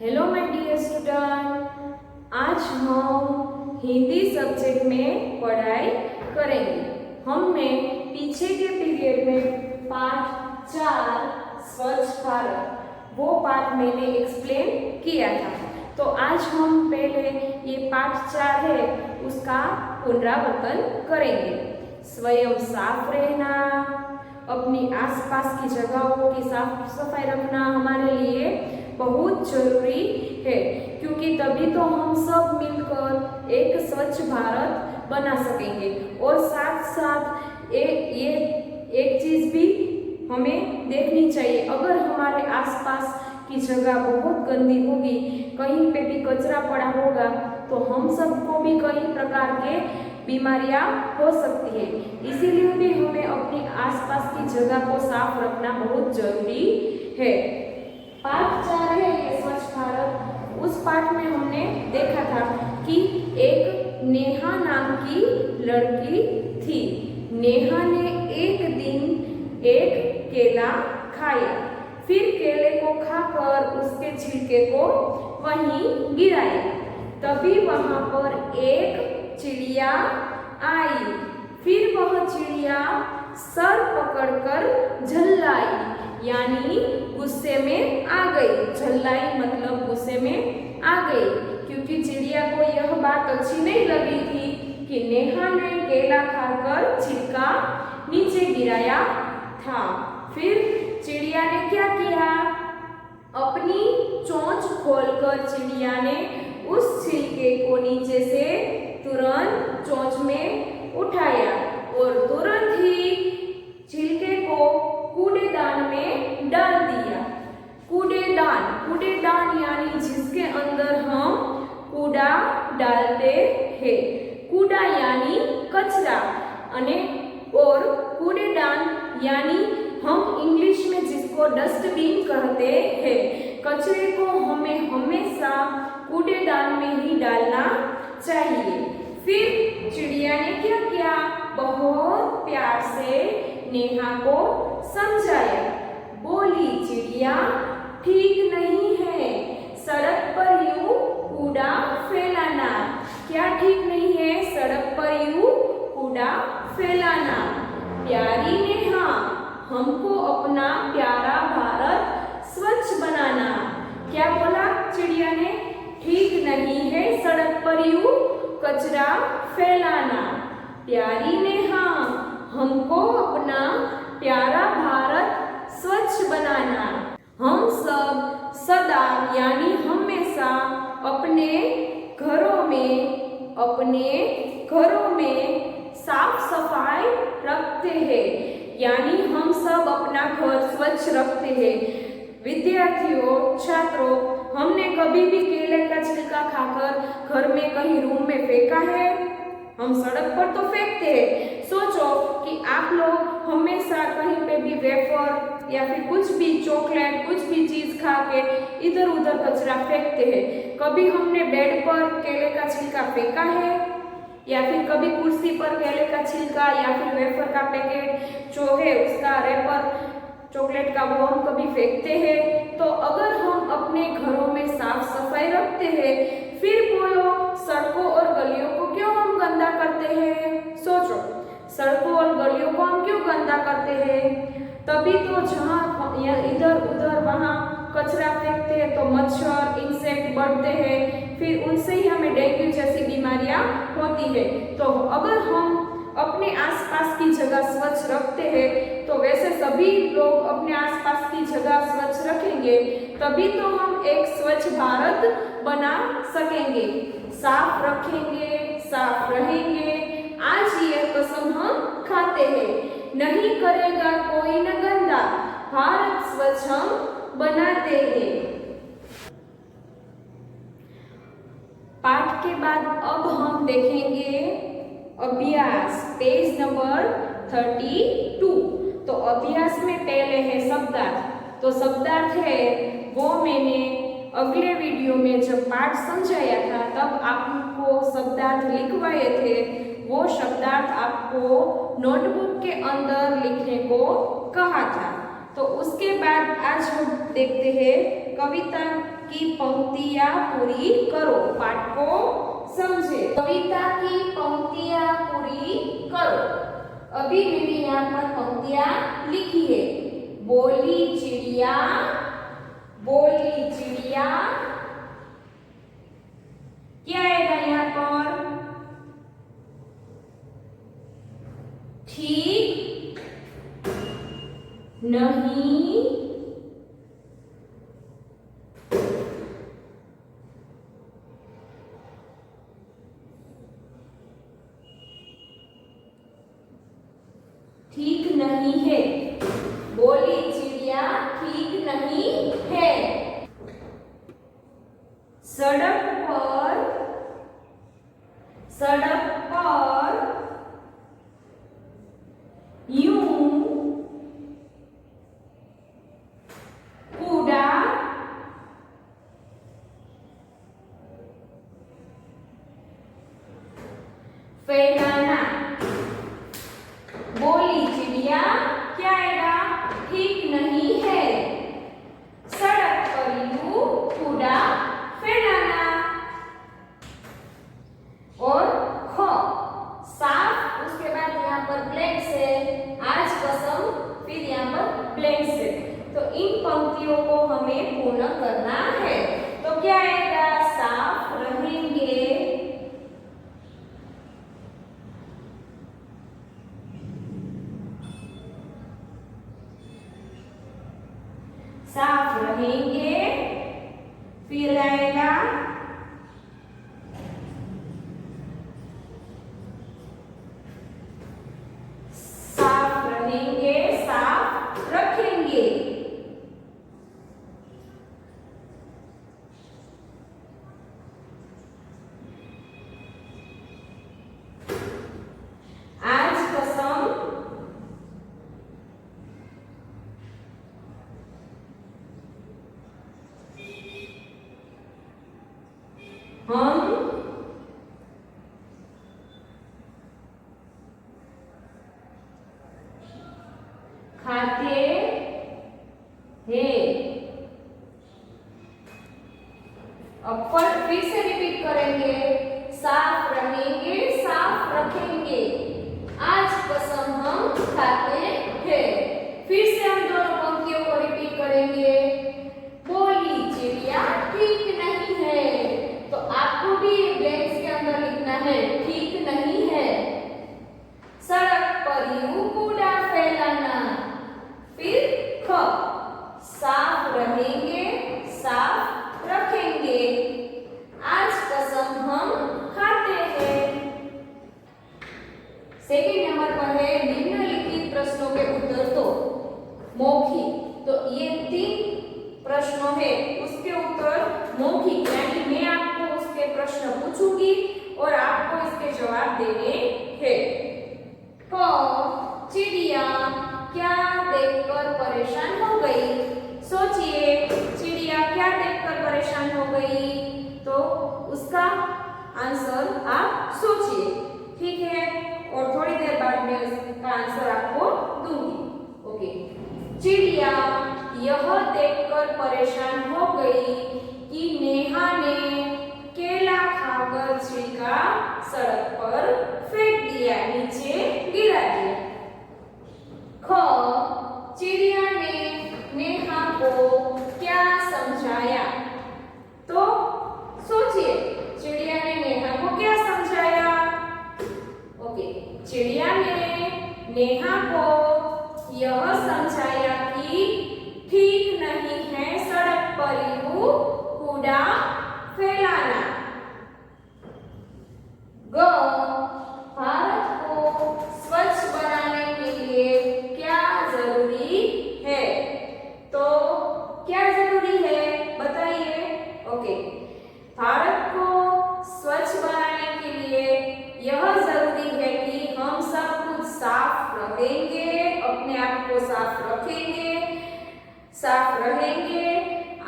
Hello my dear student, आज हम Hindi subject में पढ़ाई करेंगे। हमने पीछे के पीरियड में पाठ 4 स्वच्छ भारत वो पाठ मैंने एक्सप्लेन किया था। तो आज हम पहले ये पाठ 4 है उसका पुनरावर्तन करेंगे। स्वयं साफ रहना, अपनी आसपास की जगहों की साफ सफाई रखना हमारे लिए बहुत जरूरी है, क्योंकि तभी तो हम सब मिलकर एक स्वच्छ भारत बना सकेंगे। और साथ साथ ये एक चीज भी हमें देखनी चाहिए, अगर हमारे आसपास की जगह बहुत गंदी होगी, कहीं पे भी कचरा पड़ा होगा, तो हम सबको भी कई प्रकार के बीमारियां हो सकती है। इसीलिए भी हमें अपनी आसपास की जगह को साफ रखना बहुत जरूरी है। पाठ 4 है ये स्वच्छ भारत। उस पाठ में हमने देखा था कि एक नेहा नाम की लड़की थी। नेहा ने एक दिन एक केला खाया, फिर केले को खाकर उसके छिलके को वहीं गिराया। तभी वहां पर एक चिड़िया आई। फिर वह चिड़िया सर पकड़कर झल्लाई, यानी गुस्से में आ गई। झल्लाई मतलब गुस्से में आ गई, क्योंकि चिड़िया को यह बात अच्छी नहीं लगी थी कि नेहा ने केला खाकर छिलका नीचे गिराया था। फिर चिड़िया ने क्या किया, अपनी चोंच खोलकर चिड़िया ने उस छिलके को नीचे से तुरंत चोंच में उठाया और तुरंत ही छिलके को कूड़ेदान में डाल दिया। कूड़ेदान यानी जिसके अंदर हम कूड़ा डालते हैं। कूड़ा यानी कचरा और कूड़ेदान यानी हम इंग्लिश में जिसको डस्टबिन कहते हैं। कचरे को हमें हमेशा कूड़ेदान में ही डालना चाहिए। फिर चिड़िया ने क्या किया, बहुत प्यार से नेहा को समझाया। बोली चिड़िया, ठीक नहीं है सड़क पर यूं कूड़ा फैलाना। क्या ठीक नहीं है सड़क पर यूं कूड़ा फैलाना। प्यारी नेहा, हमको अपना प्यारा भारत स्वच्छ बनाना। क्या बोला चिड़िया ने, ठीक नहीं है सड़क पर यूं कचरा फैलाना। प्यारी नेहा, हमको अपना प्यारा भारत स्वच्छ बनाना। हम सब सदा यानी हमेशा अपने घरों में साफ सफाई रखते हैं, यानी हम सब अपना घर स्वच्छ रखते हैं। विद्यार्थियों, छात्रों, हमने कभी भी केले का छिलका खाकर घर में कहीं रूम में फेंका है? हम सड़क पर तो फेंकते हैं। सोचो कि आप लोग हमेशा कहीं पे भी वेफर या फिर कुछ भी चॉकलेट, कुछ भी चीज खा के इधर उधर कचरा फेंकते हैं। कभी हमने बेड पर केले का छिलका फेंका है? या फिर कभी कुर्सी पर केले का छिलका या फिर वेफर का पैकेट जो है उसका रैपर चॉकलेट का वो हम कभी फेंकते हैं? तो अगर हम अपने घरों में साफ सफाई रखते हैं, फिर बोलो सड़कों और गलियों को क्यों हम गंदा करते हैं? सोचो, सड़कों और गलियों को हम क्यों गंदा करते हैं? तभी तो जहाँ इधर उधर वहाँ कचरा फेंकते हैं तो मच्छर, इंसेक्ट बढ़ते हैं, फिर उनसे ही हमें डेंगू जैसी बीमारियां होती है। तो अगर हम अपने आसपास की जगह स्वच्छ रखते हैं, तो वैसे सभी लोग अपने आसपास की जगह स्वच्छ रखेंगे, तभी तो हम एक स्वच्छ भारत बना सकेंगे। साफ रखेंगे, साफ रहेंगे, आज यह कसम हम खाते हैं। नहीं करेगा कोई न गंदा, भारत स्वच्छ हम बनाते हैं। पाठ के बाद अब हम देखेंगे अभ्यास, पेज नंबर 32। तो अभ्यास में पहले है शब्दार्थ। तो शब्दार्थ है वो मैंने अगले वीडियो में जब पाठ समझाया था तब आपको शब्दार्थ लिखवाए थे। वो शब्दार्थ आपको नोटबुक के अंदर लिखने को कहा था। तो उसके बाद आज हम देखते हैं कविता की पंक्तियां पूरी करो। पाठ को समझे। कविता की पंक्तियां पूरी करो। अभी मैंने यहाँ पर पंक्तियां लिखी है। बोली चिड़िया, बोली चिड़िया, क्या आएगा यहाँ पर? ठीक नहीं ठीक नहीं है। बोली चिड़िया ठीक नहीं है। सड़क पर यूं कूड़ा फैलाना। बोली चिड़िया क्या आएगा? ठीक नहीं है। सड़क पर यूं कूड़ा फैलाना। और ख साफ, उसके बाद यहाँ पर ब्लैंक से, आज कसम, फिर यहाँ पर ब्लैंक से। तो इन पंक्तियों को हमें पूर्ण करना है। तो क्या आएगा? साफ रहेंगे, साफ रहेंगे, फिर आएगा साफ रहेंगे, साफ रखेंगे। आज कसम हम खाते हैं। अब फिर से रिपीट करेंगे। साफ रहेंगे, साफ रखेंगे। आज कसम हम खाते हैं। फिर से हम दोनों पंक्तियों को रिपीट करेंगे। बोली चिड़िया ठीक नहीं है। तो आपको भी ब्लैंक्स के अंदर लिखना है ठीक नहीं है। सड़क पर यूं कूड़ा फैलाना। फिर ख साफ रहेंगे, साफ रखेंगे। आज कसम हम खाते हैं। सेकंड नंबर पर है निम्नलिखित प्रश्नों के उत्तर दो। मौखिक, तो ये 3 प्रश्नों है, उसके उत्तर मौखिक, यानी मैं आपको उसके प्रश्न पूछूंगी और आपको इसके जवाब देने हैं। क चिड़िया क्या देखकर परेशान हो गई? सोचिए, चिड़िया क्या देखकर परेशान हो गई? तो उसका आंसर आप सोचिए, ठीक है? और थोड़ी देर बाद मैं उसका आंसर आपको दूंगी। ओके। चिड़िया यह देखकर परेशान हो गई कि नेहा ने केला खाकर छिलका सड़क पर फेंक दिया, नीचे गिरा दिया। ख चिड़िया ने नेहा को क्या समझाया? तो सोचिए, चिड़िया ने नेहा को क्या समझाया? ओके, चिड़िया ने नेहा को यह समझाया कि ठीक नहीं है सड़क पर यूं कूड़ा फैलाना। ग भारत को स्वच्छ बनाने के लिए क्या जरूरी है? तो क्या जरूरी है बताइए? ओके, भारत को स्वच्छ बनाने के लिए यह जरूरी है कि हम सब कुछ साफ रखेंगे, अपने आप को साफ रखेंगे, साफ रहेंगे।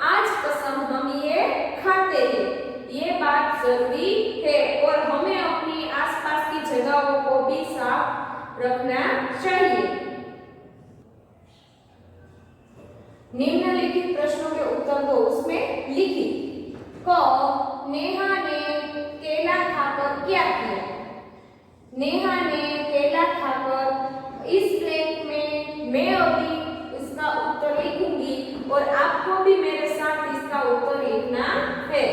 आज कसम हम ये खाते हैं, ये बात जरूरी है। और हमें अपनी आसपास की जगहों को भी साफ रखना चाहिए। निम्नलिखित प्रश्नों के उत्तर दो, उसमें लिखिए। क, नेहा ने केला खाकर क्या किया? नेहा ने केला खाकर, इस ब्लैंक में मैं अभी इसका उत्तर लिखूंगी और आपको भी मेरे साथ इसका उत्तर लिखना है।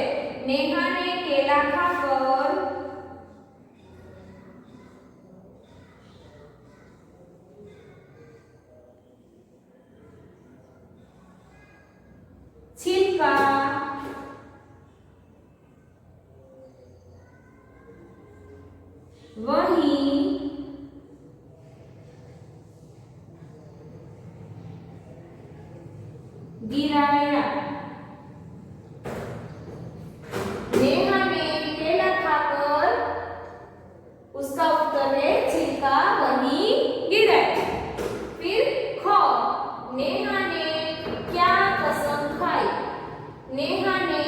नेहा ने केला खाकर छिलका वहीं गिराया। नेहा ने केला खाकर, उसका उत्तर है छिलका वहीं गिराया। फिर ख, नेहा ने क्या कसम खाई? नेहा ने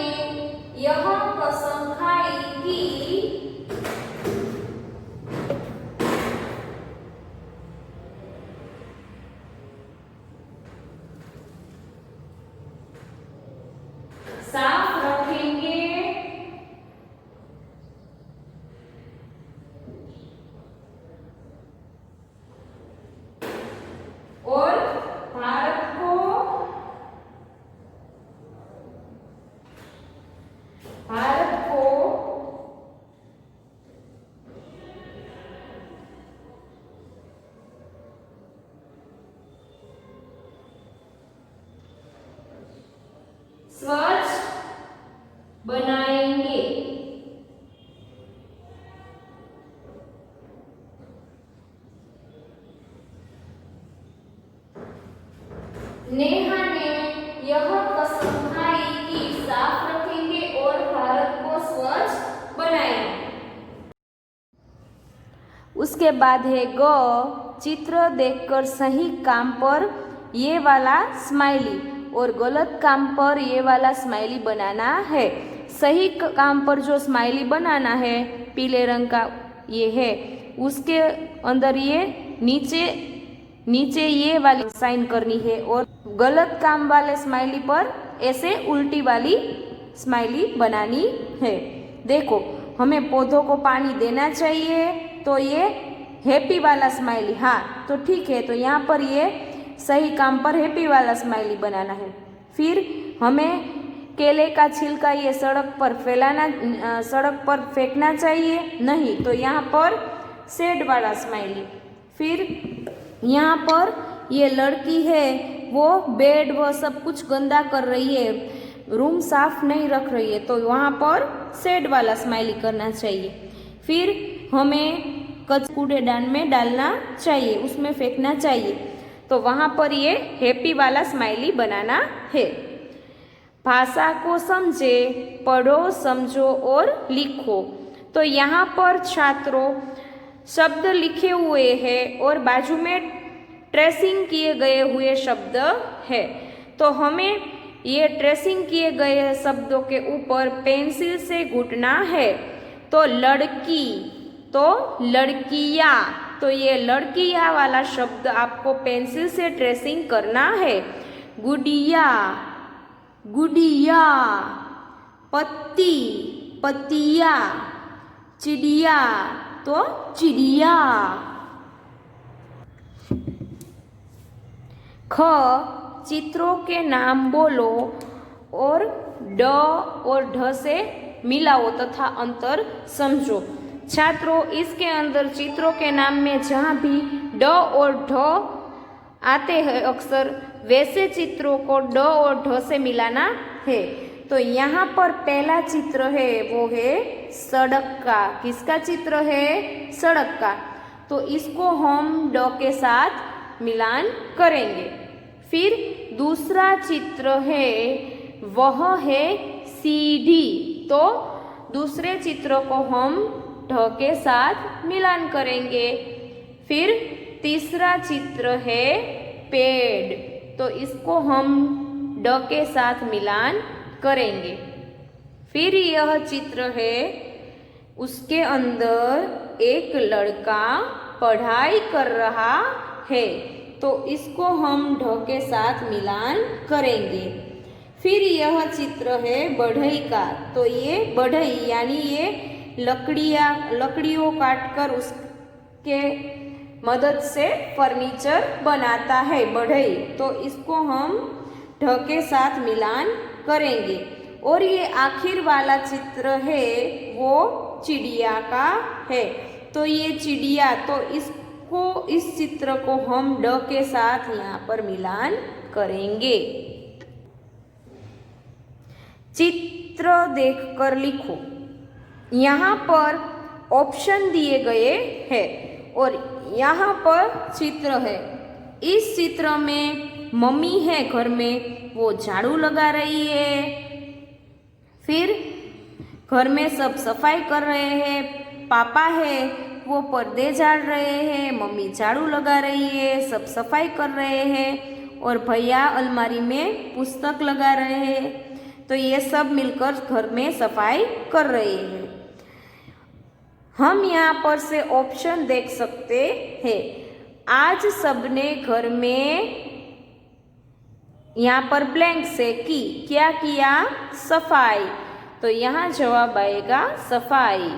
यह कसम खाई कि साफ रखेंगे और भारत को स्वच्छ बनाएंगे। नेहा ने यह कसम खाई कि साफ रखेंगे और भारत को स्वच्छ बनाएंगे। उसके बाद है ग, चित्र देखकर सही काम पर ये वाला स्माइली और गलत काम पर ये वाला स्माइली बनाना है। सही काम पर जो स्माइली बनाना है पीले रंग का ये है, उसके अंदर ये नीचे ये वाली साइन करनी है और गलत काम वाले स्माइली पर ऐसे उल्टी वाली स्माइली बनानी है। देखो, हमें पौधों को पानी देना चाहिए तो ये हैप्पी वाला स्माइली, हाँ तो ठीक है, तो यहाँ पर ये सही काम पर हैप्पी वाला स्माइली बनाना है। फिर हमें केले का छिलका ये सड़क पर फेंकना चाहिए नहीं, तो यहाँ पर सैड वाला स्माइली। फिर यहाँ पर ये लड़की है वो बेड वो सब कुछ गंदा कर रही है, रूम साफ नहीं रख रही है, तो वहाँ पर सैड वाला स्माइली करना चाहिए। फिर हमें कूड़ेदान में डालना चाहिए, उसमें फेंकना चाहिए, तो वहाँ पर ये हैप्पी वाला स्माइली बनाना है। भाषा को समझे, पढ़ो, समझो और लिखो। तो यहाँ पर छात्रों शब्द लिखे हुए हैं और बाजू में ट्रेसिंग किए गए हुए शब्द है, तो हमें ये ट्रेसिंग किए गए शब्दों के ऊपर पेंसिल से घुटना है। तो लड़की, तो लड़कियाँ, तो ये लड़कियाँ वाला शब्द आपको पेंसिल से ट्रेसिंग करना है। गुड़िया, गुड़िया, पत्ती, पतिया, चिड़िया, तो चिड़िया। ख, चित्रों के नाम बोलो और ड और ढ से मिलाओ तथा अंतर समझो। छात्रों, इसके अंदर चित्रों के नाम में जहाँ भी ड और ढ आते हैं अक्सर, वैसे चित्रों को ड और ढ से मिलाना है। तो यहाँ पर पहला चित्र है वो है सड़क का। किसका चित्र है? सड़क का। तो इसको हम ड के साथ मिलान करेंगे। फिर दूसरा चित्र है वह है सीढ़ी, तो दूसरे चित्र को हम ढ के साथ मिलान करेंगे। फिर तीसरा चित्र है पेड़, तो इसको हम ड के साथ मिलान करेंगे। फिर यह चित्र है, उसके अंदर एक लड़का पढ़ाई कर रहा है, तो इसको हम ढ के साथ मिलान करेंगे। फिर यह चित्र है बढ़ई का, तो ये बढ़ई यानी ये लकड़ियों काटकर उसके मदद से फर्नीचर बनाता है बढ़ई, तो इसको हम ढ के साथ मिलान करेंगे। और ये आखिर वाला चित्र है वो चिड़िया का है, तो ये चिड़िया, तो इस चित्र को हम ड के साथ यहाँ पर मिलान करेंगे। चित्र देखकर लिखो। यहाँ पर ऑप्शन दिए गए हैं और यहाँ पर चित्र है। इस चित्र में मम्मी है घर में, वो झाड़ू लगा रही है। फिर घर में सब सफाई कर रहे हैं। पापा है वो पर्दे झाड़ रहे हैं, मम्मी झाड़ू लगा रही है, सब सफाई कर रहे हैं और भैया अलमारी में पुस्तक लगा रहे हैं। तो ये सब मिलकर घर में सफाई कर रहे हैं। हम यहाँ पर से ऑप्शन देख सकते हैं। आज सबने घर में, यहाँ पर ब्लैंक से की, क्या किया? सफाई, तो यहाँ जवाब आएगा सफाई।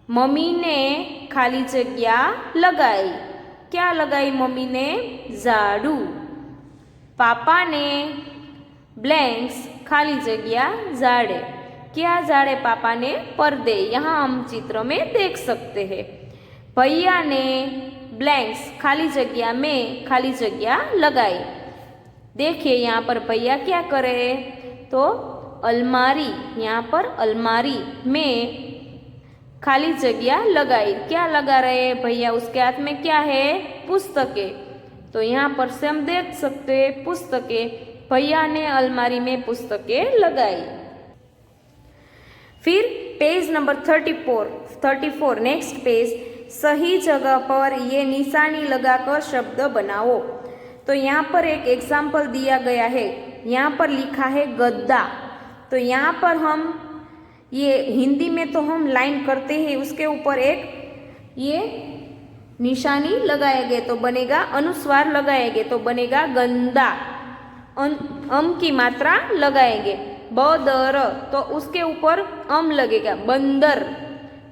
मम्मी ने खाली जगह लगाई, क्या लगाई मम्मी ने? झाड़ू। पापा ने ब्लैंक्स खाली जगह झाड़े, क्या झाड़े पापा ने? पर्दे, यहाँ हम चित्र में देख सकते हैं। भैया ने ब्लैंक्स खाली जगह में खाली जगह लगाई। देखिए यहाँ पर भैया क्या करे, तो अलमारी, यहाँ पर अलमारी में खाली जगह लगाई, क्या लगा रहे हैं भैया? उसके हाथ में क्या है? पुस्तकें, तो यहाँ पर से हम देख सकते हैं पुस्तकें, भैया ने अलमारी में पुस्तकें लगाई। फिर पेज नंबर 34 नेक्स्ट पेज, सही जगह पर ये निशानी लगाकर शब्द बनाओ। तो यहाँ पर एक एग्जाम्पल दिया गया है, यहाँ पर लिखा है गद्दा, तो यहाँ पर हम ये हिंदी में तो हम लाइन करते हैं, उसके ऊपर एक ये निशानी लगाएंगे तो बनेगा, अनुस्वार लगाएंगे तो बनेगा गंदा। अम की मात्रा लगाएंगे, बदर, तो उसके ऊपर अम लगेगा, बंदर।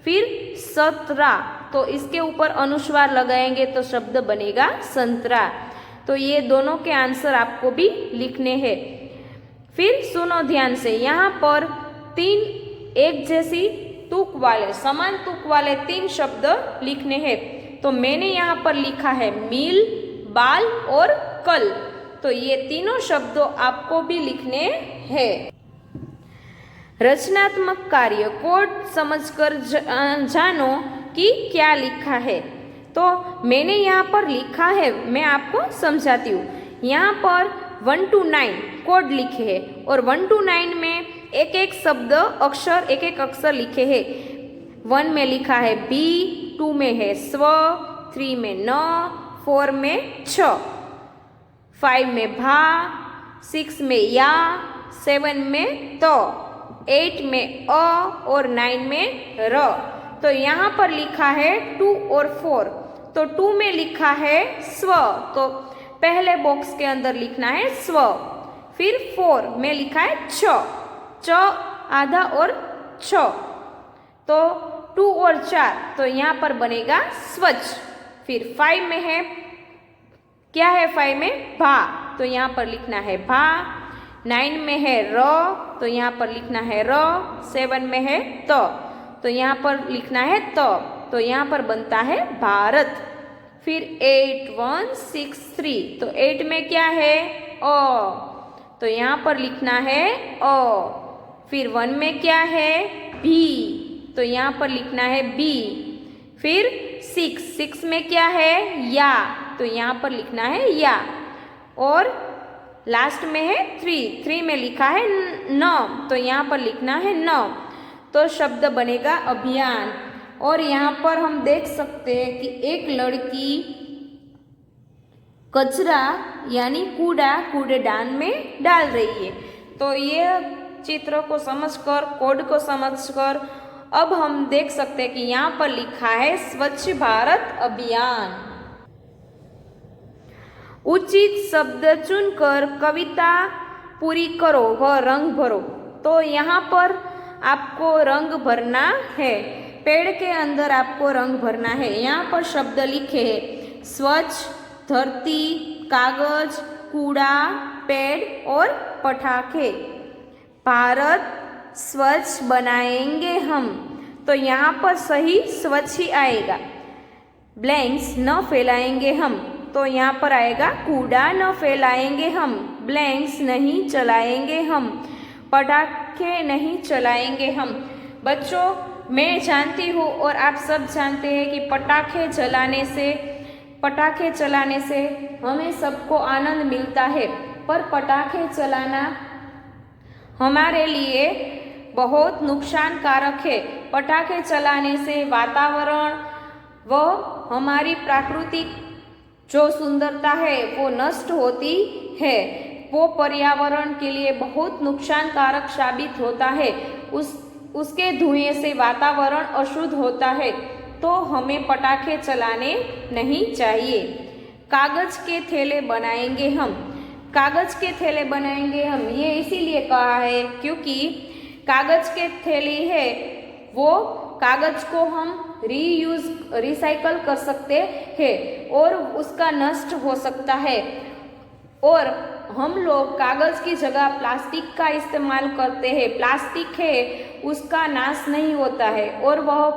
फिर सतरा, तो इसके ऊपर अनुस्वार लगाएंगे तो शब्द बनेगा संतरा। तो ये दोनों के आंसर आपको भी लिखने हैं। फिर सुनो ध्यान से, यहाँ पर 3 एक जैसी तुक वाले, समान तुक वाले 3 शब्द लिखने हैं। तो मैंने यहाँ पर लिखा है मिल, बाल और कल, तो ये तीनों शब्दों आपको भी लिखने हैं। रचनात्मक कार्य कोड समझकर जानो कि क्या लिखा है। तो मैंने यहाँ पर लिखा है, मैं आपको समझाती हूँ। यहाँ पर 1 to 9 कोड लिखे हैं और 1 to 9 में एक एक शब्द अक्षर, एक एक अक्षर लिखे हैं। 1 में लिखा है बी, 2 में है स्व, 3 में न, 4 में छ, 5 में भा, 6 में या, 7 में तो, 8 में अ और 9 में र। तो यहाँ पर लिखा है 2 और 4, तो 2 में लिखा है स्व, तो पहले बॉक्स के अंदर लिखना है स्व। फिर 4 में लिखा है छ, च आधा और छ, तो 2 और 4, तो यहाँ पर बनेगा स्वच्छ। फिर 5 में है, क्या है 5 में? भा, तो यहाँ पर लिखना है भा। 9 में है र, तो यहाँ पर लिखना है र। 7 में है त, तो यहाँ पर लिखना है त, तो यहाँ पर बनता है भारत। फिर 8 1 6 3, तो 8 में क्या है? अ, तो यहाँ पर लिखना है अ। फिर 1 में क्या है? भी, तो यहाँ पर लिखना है बी। फिर 6 में क्या है? या, तो यहाँ पर लिखना है या। और लास्ट में है 3 में लिखा है न, तो यहाँ पर लिखना है न। तो शब्द बनेगा अभियान। और यहाँ पर हम देख सकते हैं कि एक लड़की कचरा यानी कूड़ा कूड़ेदान में डाल रही है। तो ये चित्र को समझकर, कोड को समझकर अब हम देख सकते हैं कि यहाँ पर लिखा है स्वच्छ भारत अभियान। उचित शब्द चुनकर कविता पूरी करो व रंग भरो। तो यहाँ पर आपको रंग भरना है, पेड़ के अंदर आपको रंग भरना है। यहाँ पर शब्द लिखे हैं स्वच्छ, धरती, कागज, कूड़ा, पेड़ और पटाखे। भारत स्वच्छ बनाएंगे हम, तो यहाँ पर सही स्वच्छ ही आएगा। ब्लैंक्स न फैलाएंगे हम, तो यहाँ पर आएगा कूड़ा न फैलाएंगे हम। ब्लैंक्स नहीं चलाएंगे हम, पटाखे नहीं चलाएंगे हम। बच्चों, मैं जानती हूँ और आप सब जानते हैं कि पटाखे चलाने से हमें सबको आनंद मिलता है, पर पटाखे चलाना हमारे लिए बहुत नुकसानकारक है। पटाखे चलाने से वातावरण व हमारी प्राकृतिक जो सुंदरता है वो नष्ट होती है। वो पर्यावरण के लिए बहुत नुकसानकारक साबित होता है। उसके धुएं से वातावरण अशुद्ध होता है, तो हमें पटाखे चलाने नहीं चाहिए। कागज के थैले बनाएंगे हम, कागज के थैले बनाएंगे हम, ये इसीलिए कहा है क्योंकि कागज के थैली है वो कागज को हम रिसाइकल कर सकते हैं और उसका नष्ट हो सकता है। और हम लोग कागज की जगह प्लास्टिक का इस्तेमाल करते हैं। प्लास्टिक है उसका नाश नहीं होता है और वह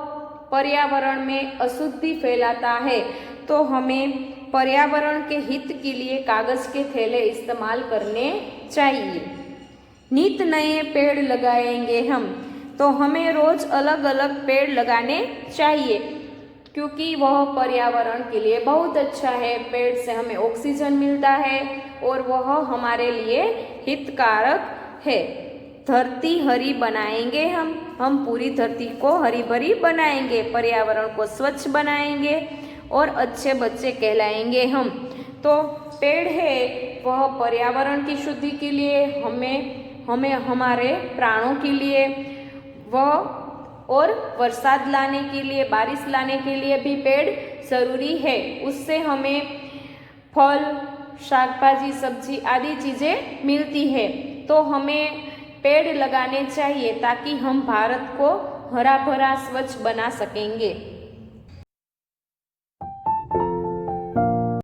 पर्यावरण में अशुद्धि फैलाता है। तो हमें पर्यावरण के हित के लिए कागज के थैले इस्तेमाल करने चाहिए। नित नए पेड़ लगाएंगे हम, तो हमें रोज अलग अलग पेड़ लगाने चाहिए क्योंकि वह पर्यावरण के लिए बहुत अच्छा है। पेड़ से हमें ऑक्सीजन मिलता है और वह हमारे लिए हितकारक है। धरती हरी बनाएंगे हम पूरी धरती को हरी भरी बनाएंगे, पर्यावरण को स्वच्छ बनाएंगे और अच्छे बच्चे कहलाएंगे हम। तो पेड़ है वह पर्यावरण की शुद्धि के लिए हमें हमारे प्राणों के लिए और बरसात लाने के लिए, बारिश लाने के लिए भी पेड़ ज़रूरी है। उससे हमें फल, शाकभाजी, सब्जी आदि चीज़ें मिलती है। तो हमें पेड़ लगाने चाहिए ताकि हम भारत को हरा भरा स्वच्छ बना सकेंगे।